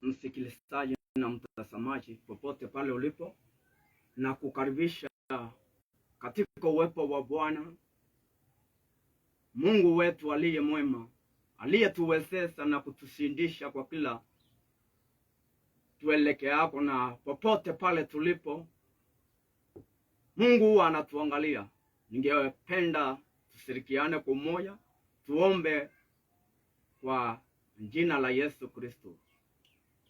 msikilizaji na mtazamaji popote pale ulipo, na kukaribisha katika uwepo wa Bwana Mungu wetu aliye mwema, aliyetuwezesha na kutushindisha kwa kila tuelekeako, na popote pale tulipo Mungu anatuangalia. Ningependa tushirikiane kwa umoja, tuombe kwa jina la Yesu Kristo.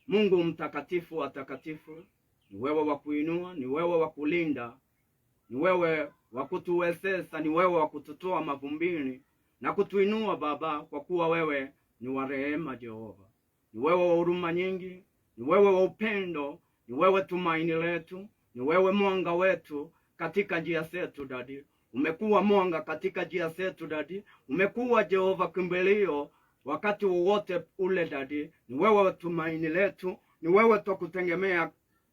Mungu mtakatifu wa takatifu, ni wewe wa kuinua, ni wewe wa kulinda, ni wewe wa kutuwezesha, ni wewe wa kututoa mavumbini na kutuinua Baba, kwa kuwa wewe ni wa rehema Jehova. Ni wewe wa huruma nyingi, ni wewe wa upendo, ni wewe tumaini letu, ni wewe mwanga wetu katika njia zetu Dadi. Umekuwa mwanga katika njia zetu Dadi. Umekuwa Jehova kimbilio wakati wowote ule Dadi. Ni wewe tumaini letu, ni wewe tukutegemea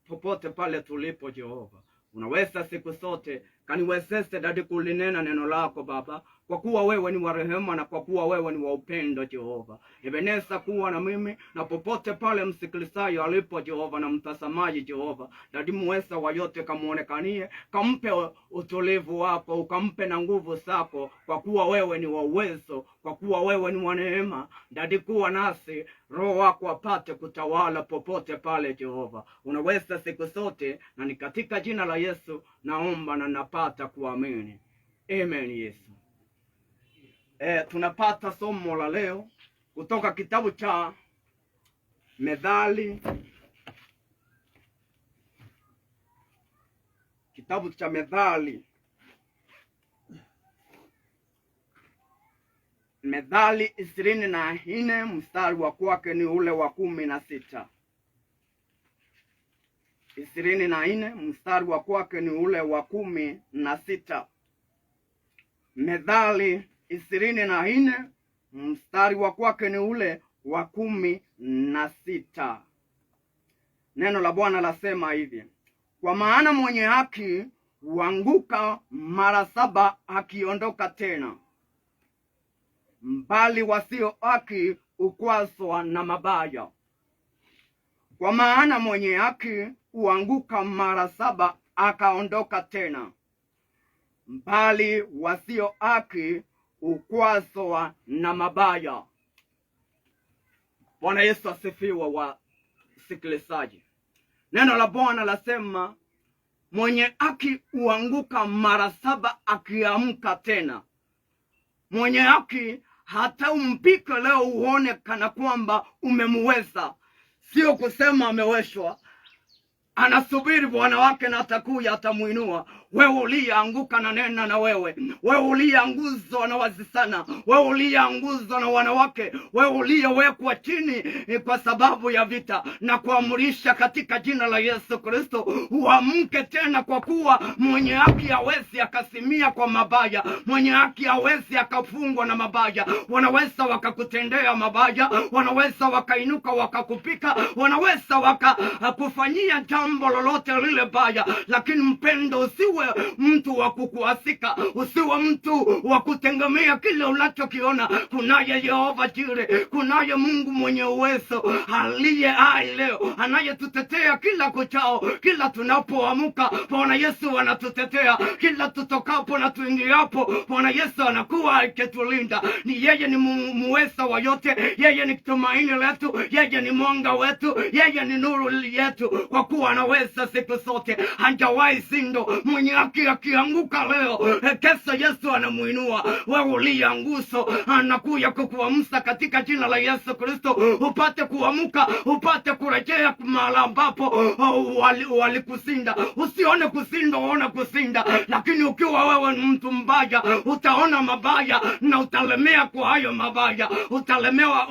popote pale tulipo Jehova. Unaweza siku zote, kaniwezeshe Dadi kulinena neno lako Baba, kwa kuwa wewe ni wa rehema na kwa kuwa wewe ni wa upendo Jehova. Ebeneza kuwa na mimi na popote pale msikilizaji alipo Jehova, na mtazamaji Jehova. Dadi muweza wa yote kamuonekanie, kampe utulivu wako, ukampe na nguvu zako, kwa kuwa wewe ni wa uwezo, kwa kuwa wewe ni wa neema. Dadi kuwa nasi, Roho wako apate kutawala popote pale Jehova. Unaweza siku zote, na ni katika jina la Yesu naomba na napata kuamini. Amen Yesu. Tunapata somo la leo kutoka kitabu cha Methali. Kitabu cha Methali. Methali 24 mstari wa kwake ni ule wa 16. 24 mstari wa kwake ni ule wa 16. Methali 24 mstari wa kwake ni ule wa 16. Neno la Bwana lasema hivi: kwa maana mwenye haki huanguka mara 7 akiondoka tena, mbali wasio haki hukwazwa na mabaya. Kwa maana mwenye haki huanguka mara 7 akaondoka tena, mbali wasio haki hukwazwa na mabaya. Bwana Yesu asifiwe. Wasikilizaji, neno la Bwana lasema mwenye haki huanguka mara 7 akiamka tena. Mwenye haki hata umpike leo uone kana kwamba umemuweza, sio kusema ameweshwa. Anasubiri Bwana wake na atakuja atamuinua. Wewe uliyeanguka na nena na wewe uliyeanguzwa na wazisana, wewe uliyeanguzwa na wanawake, wewe uliyewekwa chini kwa sababu ya vita, na kuamrisha katika jina la Yesu Kristo uamke tena, kwa kuwa mwenye haki hawezi akasimia kwa mabaya. Mwenye haki hawezi akafungwa na mabaya. Wanaweza wakakutendea mabaya, wanaweza wakainuka wakakupika, wanaweza wakakufanyia jambo lolote lile baya, lakini mpendo, usiwe mtu wa kukuasika, usiwe mtu wa kutengemea kile unachokiona. Kunaye Yehova Jire, kunaye Mungu mwenye uwezo aliye hai leo, anayetutetea kila kuchao, kila tunapoamka. Bwana Yesu anatutetea kila tutokapo na tuingiapo. Bwana Yesu anakuwa akitulinda. Ni yeye ni muweza wa yote, yeye ni tumaini letu, yeye ni mwanga wetu, yeye ni nuru yetu, kwa kuwa anaweza siku zote, hajawahi sindo. Mwenye haki akianguka leo, kesho Yesu anamuinua. Wewe uliyeanguso anakuja kukuamsha katika jina la Yesu Kristo, upate kuamka, upate kurejea mahali ambapo walikusinda. Usione kusinda, uone kusinda. Lakini ukiwa wewe ni mtu mbaya, utaona mabaya na utalemea kwa hayo mabaya,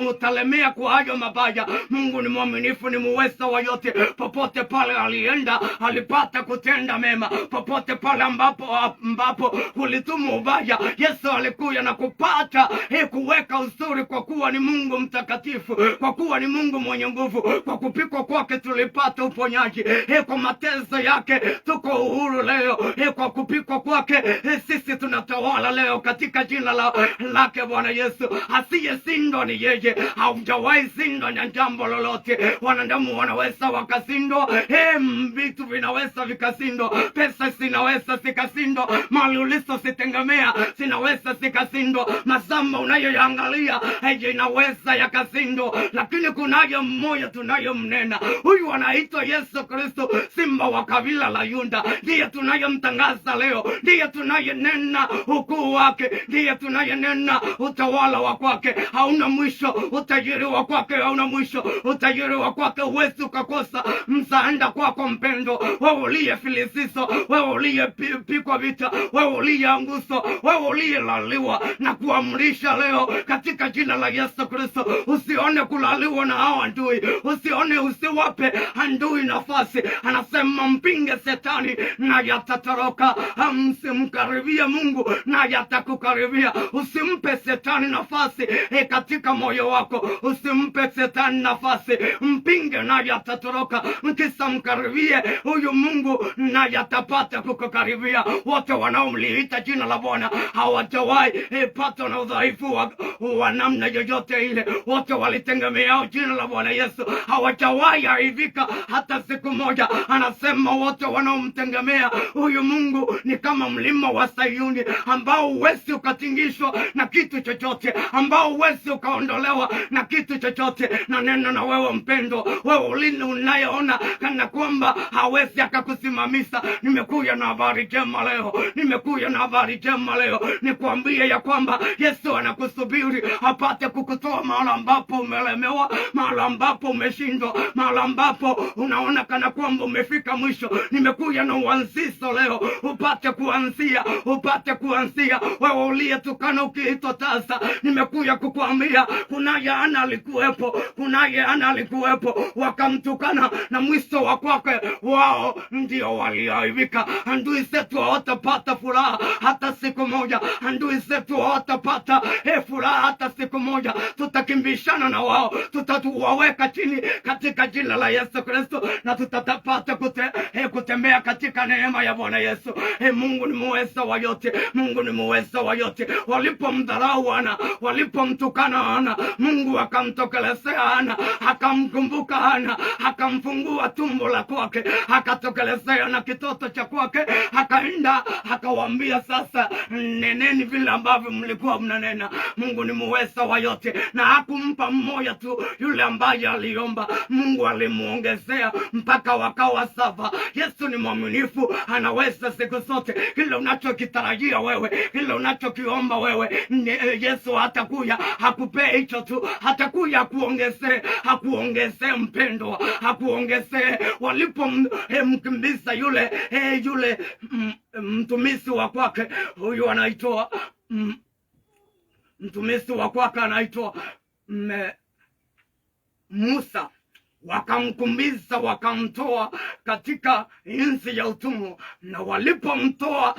utalemea kwa hayo mabaya. Mungu ni mwaminifu, ni muweza wa yote. Popote pale pale alienda alipata kutenda mema. Popote pale ambapo ulituma ubaya, Yesu alikuja na kupata kuweka uzuri, kwa kuwa ni Mungu mtakatifu, kwa kuwa ni Mungu mwenye nguvu. Kwa kupikwa kwake tulipata uponyaji, kwa mateso yake tuko uhuru leo. Kwa kupikwa kwake sisi tunatawala leo katika jina lake Bwana Yesu. Asiyeshindwa ni yeye, haujawahi shindwa na jambo lolote. Wanadamu wanaweza wakashindwa, vitu vinaweza vikashindwa, pesa zinaweza zikashindwa, mali ulizozitegemea zinaweza zikashindwa, mazamba unayoyaangalia inaweza yakashindwa, lakini kunaye mmoja tunayomnena. Huyu anaitwa Yesu Kristo, simba wa kabila la Yuda. Ndiye tunayemtangaza leo, ndiye tunayenena ukuu wake, ndiye tunayenena utawala wa kwake hauna mwisho, utajiri wa kwake hauna mwisho, utajiri wa kwake huwezi ukakosa msaada kwako mpendo. Wewe uliye filisiso, wewe uliye pikwa vita, wewe uliye anguso, wewe uliye laliwa, na kuamrisha leo katika jina la Yesu Kristo, usione kulaliwa na hao adui, usiwape adui nafasi. Anasema mpinge Shetani na yatatoroka, msimkaribie Mungu na yatakukaribia. Usimpe Shetani nafasi katika moyo wako, usimpe Shetani nafasi, mpinge na yatatoroka. Mkisa mkaribie huyu Mungu na yatapata kukukaribia. Wote wanaomliita jina la Bwana hawajawahi pata na udhaifu wa namna yoyote ile. Wote walitegemea jina la Bwana Yesu, hawajawahi aibika hata siku moja. Anasema wote wanaomtegemea huyu Mungu ni kama mlima wa Sayuni, ambao huwezi ukatingishwa na kitu chochote, ambao huwezi ukaondolewa na kitu chochote. Na neno na wewe mpendo, wewe unayeona kana kwamba hawezi akakusimamisha, nimekuja na habari njema leo, nimekuja na habari njema leo, nikwambie ya kwamba Yesu anakusubiri apate kukutoa mahali ambapo umelemewa, mahali ambapo umeshindwa, mahali ambapo unaona kana kwamba umefika mwisho. Nimekuja na uanzisho leo, upate kuanzia. Wewe uliyetukana ukiitwa tasa, nimekuja kukuambia kunaye Ana alikuwepo, wakamtukana na mwisho wa kwake wao ndio walioaibika. Adui zetu hawatapata furaha hata siku moja, adui zetu hawatapata furaha hata siku moja. Tutakimbishana na wao, tutawaweka chini katika jina la Yesu Kristo, na tutapata kutembea katika neema ya Bwana Yesu. Mungu ni muweza wa yote, Mungu ni muweza wa yote. Walipomdharau Ana, walipomtukana Ana, Mungu akamtokelezea Ana, akamkumbuka Ana, akamfungua tumbo la kwake, akatokelezea na kitoto cha kwake, akaenda akawaambia, sasa neneni vile ambavyo mlikuwa mnanena. Mungu ni muweza wa yote, na hakumpa mmoja tu yule ambaye aliomba, Mungu alimuongezea mpaka wakawa saba. Yesu ni mwaminifu, anaweza siku zote. Kile unachokitarajia wewe, kile unachokiomba wewe, Yesu hatakuja hakupee hicho tu, hatakuja hakuongezee mpendwa, hakuongezee. Walipomkimbiza yule mtumishi wa kwake, huyu anaitwa mtumishi wa kwake anaitwa Musa, wakamkumbiza wakamtoa katika nchi ya utumwa. Na walipomtoa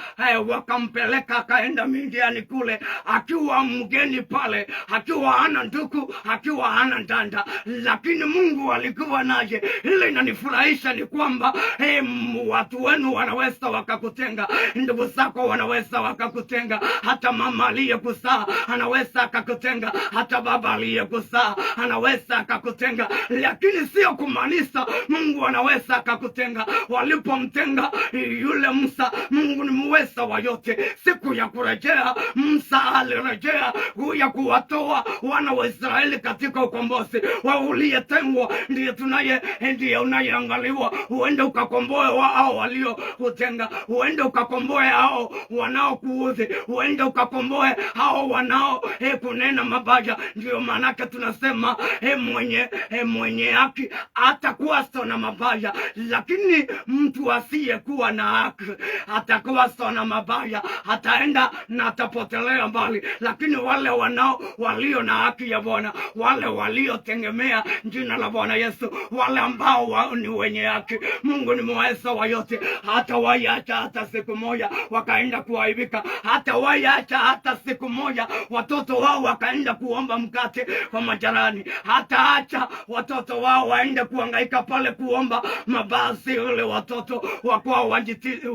wakampeleka akaenda Midiani kule, akiwa mgeni pale, akiwa hana ndugu, akiwa hana ndanda, lakini Mungu alikuwa naye. Ile inanifurahisha ni kwamba watu wenu wanaweza wakakutenga, ndugu zako wanaweza wakakutenga, hata mama aliyekuzaa anaweza akakutenga, hata baba aliyekuzaa anaweza akakutenga, lakini sio kumaanisha Mungu anaweza akakutenga. Walipomtenga yule Musa, Mungu ni muweza wa yote. Siku ya kurejea, Musa alirejea ya kuwatoa wana wa Israeli katika ukombozi. Wewe uliyetengwa ndiye unayeangaliwa, uende ukakomboe hao waliokutenga, uende ukakomboe hao wanaokuudhi, uende ukakomboe hao wanao kunena mabaya. Ndio maana tunasema mwenye haki haki atakuwa na mabaya, lakini mtu asiyekuwa na haki atakuwa na mabaya, ataenda na atapotelea mbali. Lakini wale walio na haki ya Bwana, wale waliotegemea jina la Bwana Yesu, wale ambao ni wenye haki, Mungu ni muweza wa yote. Hata waiacha hata siku moja wakaenda kuaibika, hata waiacha hata siku moja watoto wao wakaenda kuomba mkate kwa majirani, hata acha watoto wao waende kuhangaika pale kuomba mabasi wale watoto wakwao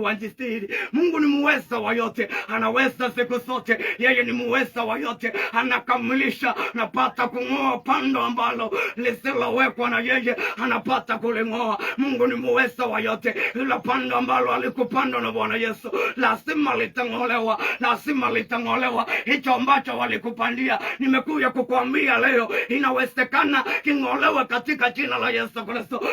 wajistiri. Mungu ni muweza wa yote, anaweza siku zote. Yeye ni muweza wa yote, anakamilisha. Napata kung'oa pando ambalo lisilowekwa na yeye, anapata kuling'oa. Mungu ni muweza wa yote. Ila pando ambalo alikupandwa na Bwana Yesu lazima litang'olewa, lazima litang'olewa. Hicho ambacho walikupandia, nimekuja kukuambia leo, inawezekana king'olewe katika jina la Yesu Kristo.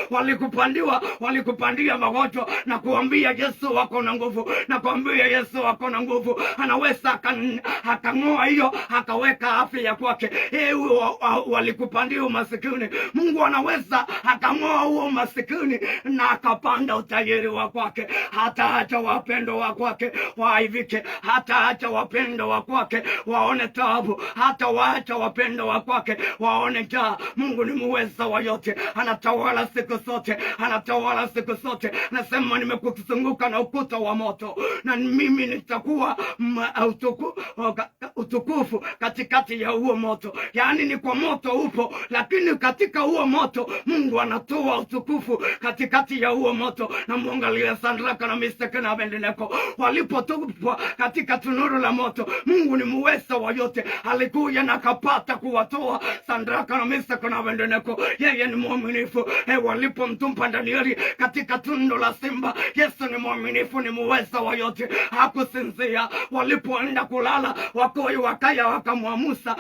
Walikupandia magonjwa, na kuambia Yesu wako na nguvu, na kuambia Yesu wako na nguvu. Anaweza akang'oa hiyo, akaweka afya kwake. Walikupandia umasikini, Mungu anaweza akang'oa huo umasikini na akapanda utajiri wa kwake. Hata acha wapendo wa kwake waaibike, hata acha wapendo wa kwake waone taabu, hata waacha wapendo wa kwake waone njaa. Mungu ni muweza wa yote, anatawala siku zote, anatawala siku zote. Nasema nimekuzunguka na ukuta wa moto, na mimi nitakuwa utukufu katikati ya huo moto. Yaani ni kwa moto upo, lakini katika huo moto Mungu anatoa utukufu katikati ya huo moto. Na muangalia Shadraka na Meshaki na Abednego walipotupwa katika tunuru la moto. Mungu ni muweza wa yote, alikuja na kapata kuwatoa Shadraka na Meshaki na Abednego. Yeye ni mwaminifu. Walipomtupa Danieli katika tundu la simba, Yesu ni mwaminifu, ni muweza wa yote, hakusinzia. Walipoenda kulala, wakoi wakaya wakamwamusa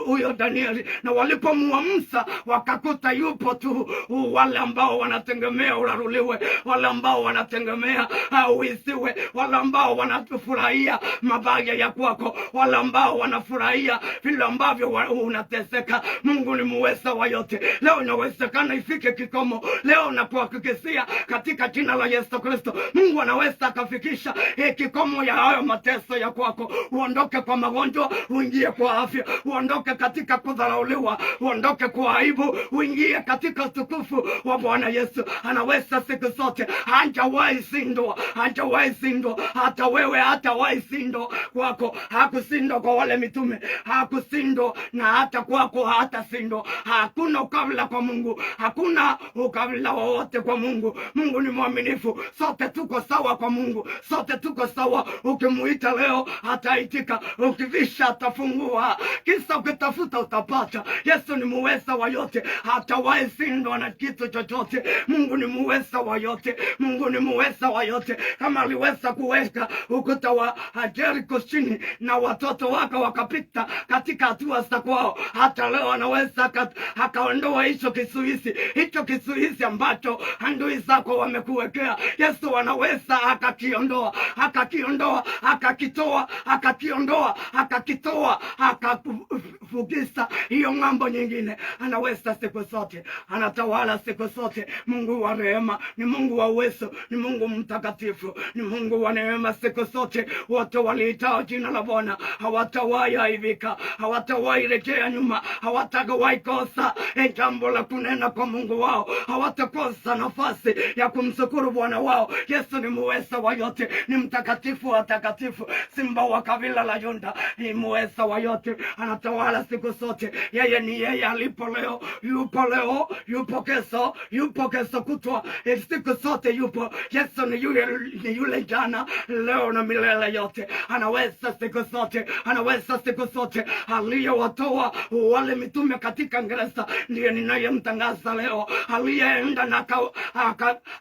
huyo Danieli, na walipomwamusa wakakuta yupo tu. Wale ambao wanategemea uraruliwe, wale ambao wanategemea uisiwe, wale ambao wanafurahia mabaya ya kwako, wale ambao wanafurahia vile ambavyo unateseka. Mungu ni muweza wa yote. Leo inawezekana ifike kikomo. Leo nakuhakikishia katika jina la Yesu Kristo, Mungu anaweza akafikisha kikomo ya hayo mateso ya kwako. Uondoke kwa magonjwa, uingie kwa afya. Uondoke katika kudharauliwa, uondoke kwa aibu, uingie katika utukufu wa Bwana Yesu. Anaweza siku zote, hajawahi shindwa, hajawahi shindwa. Hata wewe hatawahi shindwa kwako. Hakushindwa kwa wale mitume, hakushindwa na hata kwako hatashindwa. Hakuna ukabila kwa Mungu, hakuna ukabila wowote kwa Mungu. Mungu ni mwaminifu. Sote tuko sawa kwa Mungu, sote tuko sawa. Ukimuita leo ataitika, ukivisha atafungua, kisa ukitafuta utapata. Yesu ni muweza wa yote, hatawahi shindwa na kitu chochote. Mungu ni muweza wa yote, Mungu ni muweza wa yote. Kama aliweza kuweka ukuta wa Jericho chini na watoto wake wakapita katika hatua za kwao, hata leo anaweza akaondoa hicho kizuizi ambacho adui zako wamekuwekea. Yesu anaweza akakiondoa, akakitoa, akakuvukisha hiyo ng'ambo nyingine. Anaweza siku zote, anatawala siku zote. Mungu wa rehema, ni Mungu wa uwezo, ni Mungu mtakatifu, ni Mungu wa neema siku zote. Wote waliitao jina la Bwana hawatawahi aibika, hawatawahi rejea nyuma, hawatawahi kosa jambo la kunena kwa Mungu wao, hawatakosa nafasi ya kumshukuru Bwana wao. Yesu ni muweza wa yote, ni mtakatifu wa takatifu, simba wa kabila la Yuda, ni muweza wa yote, anatawala siku zote. Yeye ni yeye alipo leo, yupo kesho kutwa, siku zote yupo. Yesu ni yule jana, leo na milele yote. Anaweza siku zote, anaweza siku zote. Aliyewatoa wale mitume katika gereza ndiye ninayemtangaza leo. Aliyeenda na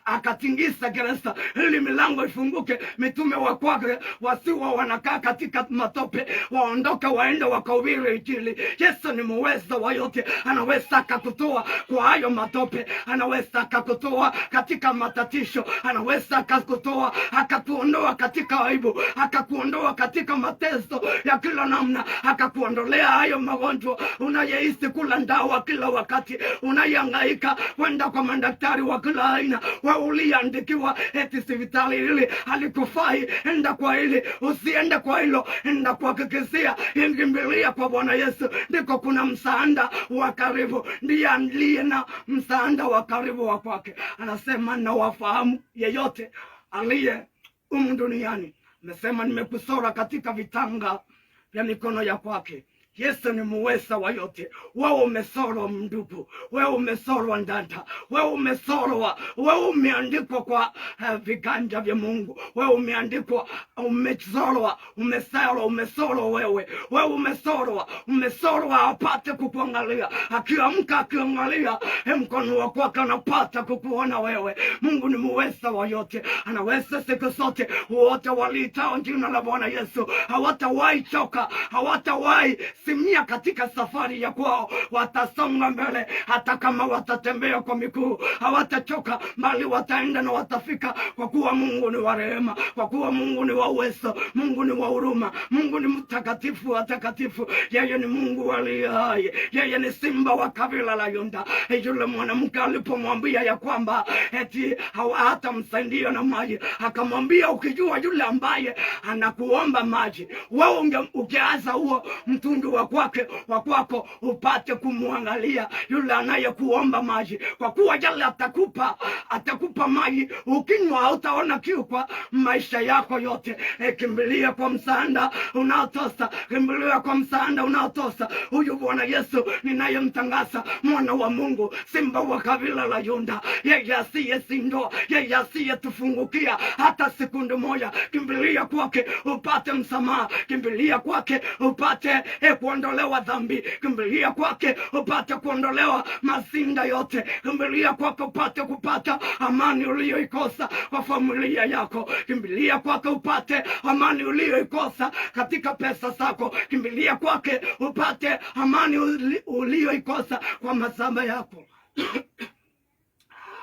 akatingisa gereza ili milango ifunguke, mitume wa kwake wasiwa wanakaa katika matope, waondoke waende wakahubiri Injili. hili. Yesu ni muweza wa yote, anaweza akakutoa kwa hayo matope, anaweza akakutoa katika matatisho, anaweza akakutoa akakuondoa katika aibu, akakuondoa katika mateso ya kila namna, akakuondolea hayo magonjwa unayehisi kula ndawa kila wakati, unayangaika kwenda kwa madaktari wa kila aina, wa uliandikiwa eti hospitali hili halikufai, enda kwa hili, usiende kwa hilo, enda kwa kikisia, ingimbilia kwa Bwana Yesu, ndiko kuna msaada wa karibu. Ndiye aliye na msaada wa karibu wa kwake. Anasema na wafahamu yeyote aliye duniani. Amesema nimekusora katika vitanga vya mikono ya kwake. Yesu ni muweza wa yote. Wewe umesorwa ndugu, wewe umesorwa ndanda, wewe umesorwa, wewe umeandikwa kwa viganja vya Mungu. Wewe umeandikwa, umesorwa, umesorwa wewe umesorwa apate kukuangalia, akiamka akiangalia mkono wa kwake anapata kukuona wewe. Mungu ni muweza wa yote, anaweza siku zote. Wote waliitao jina la Bwana Yesu hawatawahi choka, hawatawahi simia katika safari ya kwao, watasonga mbele. Hata kama watatembea kwa miguu hawatachoka, bali wataenda na watafika, kwa kuwa Mungu ni wa rehema, kwa kuwa Mungu ni wa uwezo, Mungu ni wa huruma, Mungu ni mtakatifu wa takatifu. Yeye ni Mungu aliye hai, yeye ni simba wa kabila la Yuda. Yule mwanamke alipomwambia ya kwamba eti hatamsaidia na maji, akamwambia ukijua yule ambaye anakuomba maji, wewe ungeaza huo mtundu wa kwako upate kumwangalia yule anayekuomba maji, kwa kuwa yale atakupa maji, ukinywa hautaona kiu kwa maisha yako yote. Kimbilia kwa msaada unaotosa, kimbilia kwa msaada unaotosa. Huyu Bwana Yesu ninayemtangaza, mwana wa Mungu, simba wa kabila la Yuda, yeye asiyeshindwa, yeye asiyetufungukia hata sekunde moja. Kimbilia kwake upate msamaha, kimbilia kwake upate kuondolewa dhambi, kimbilia kwake upate kuondolewa mazinda yote, kimbilia kwake upate kupata amani uliyoikosa kwa familia yako, kimbilia kwake upate amani uliyoikosa katika pesa zako, kimbilia kwake upate amani uliyoikosa kwa mazamba yako.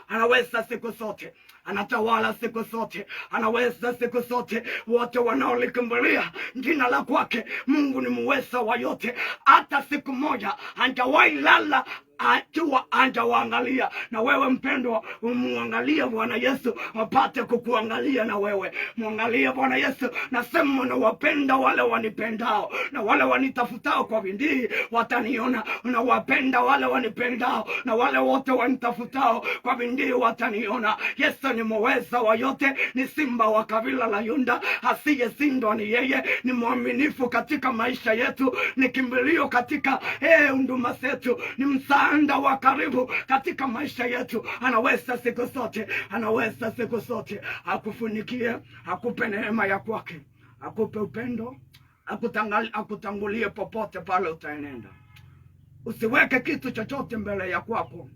Anaweza siku zote, anatawala siku zote, anaweza siku zote. Wote wanaolikimbilia jina la kwake, Mungu ni muweza wa yote. Hata siku moja hajawahi lala akiwa hajawaangalia. Na wewe mpendwa, umuangalie Bwana Yesu apate kukuangalia na wewe. Muangalie Bwana Yesu. Nasema na wapenda wale wanipendao, na wale wanitafutao kwa bidii wataniona. Na wapenda wale wanipendao, na wale wote wanitafutao kwa bidii wataniona. Yesu ni muweza wa yote, ni simba wa kabila la Yuda, asiyeshindwa ni yeye. Ni mwaminifu katika maisha yetu, ni kimbilio katika huduma zetu, ni msaada wa karibu katika maisha yetu. Anaweza siku zote, anaweza siku zote. Akufunikie, akupe neema ya kwake, akupe upendo, akutangulie popote pale utaenenda. Usiweke kitu chochote mbele ya kwako,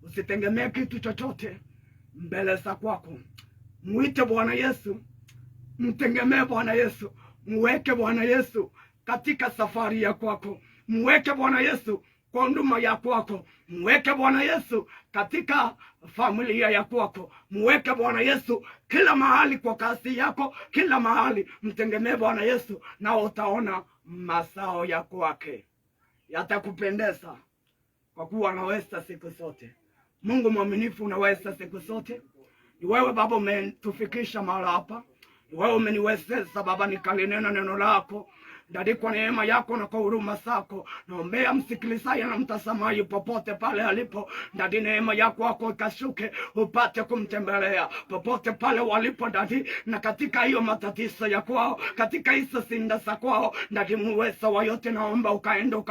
usitegemee kitu chochote mbele za kwako. Muite Bwana Yesu, mtegemee Bwana Yesu, muweke Bwana Yesu katika safari ya kwako, muweke Bwana Yesu kwa huduma ya kwako, muweke Bwana Yesu katika familia ya kwako, muweke Bwana Yesu kila mahali kwa kazi yako, kila mahali mtegemee Bwana Yesu, na utaona mazao ya kwake yatakupendeza, kwa kuwa anaweza siku zote. Mungu mwaminifu, unaweza siku zote. Ni wewe Baba umetufikisha mahali hapa, ni wewe umeniwezesha Baba nikalinena neno lako. Ndadi, kwa neema yako na kwa huruma zako, naombea msikilizaji na mtazamaji popote pale alipo. Ndadi, neema yako ikashuke, upate kumtembelea popote pale walipo Ndadi, na katika hiyo matatizo ya kwao, katika hizo sinda za kwao Ndadi, muweza wa yote, naomba ukaenda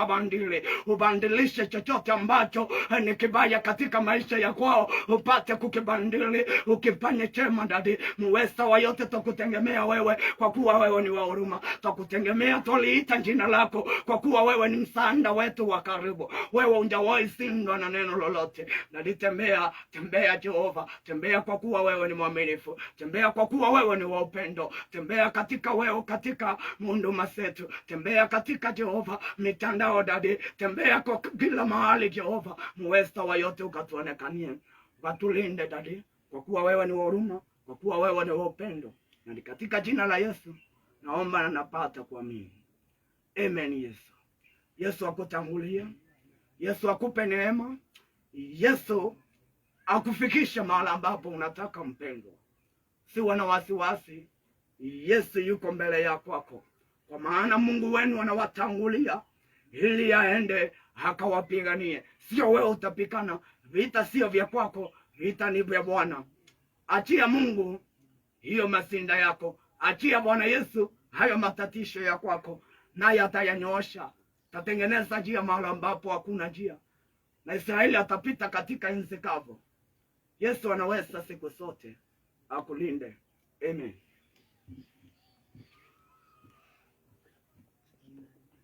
ubandilishe chochote ambacho ni kibaya katika maisha ya kwao, upate kukibandili, ukifanye chema Ndadi. Muweza wa yote, tukutegemea wewe, kwa kuwa wewe ni wa huruma. Tukutegemea, twaliita jina lako, kwa kuwa wewe ni msaada wetu wa karibu. Wewe hujawahi shindwa na neno lolote. Nalitembea, tembea Jehova, tembea kwa kuwa wewe ni mwaminifu, tembea kwa kuwa wewe ni wa upendo, tembea katika wewe, katika huduma zetu, tembea katika Jehova mitandao dadi, tembea kwa kila mahali Jehova, muweza wa yote ukatuonekanie, ukatulinde dadi, kwa kuwa wewe ni wa huruma, kwa kuwa wewe ni wa upendo. Na katika jina la Yesu naomba na napata kuamini. Amen. Yesu akutangulia, Yesu akupe neema, Yesu akufikisha mahali ambapo unataka mpendwa. Siwa na wasiwasi, Yesu yuko mbele ya kwako, kwa maana Mungu wenu anawatangulia ili aende akawapiganie. Sio wewe utapigana vita, sio vya kwako, vita ni vya Bwana. Achia Mungu hiyo masinda yako, achia Bwana Yesu hayo matatisho ya kwako, naye atayanyoosha, tatengeneza njia mahali ambapo hakuna njia, na Israeli atapita katika nchi kavu. Yesu anaweza siku zote, akulinde. Amen.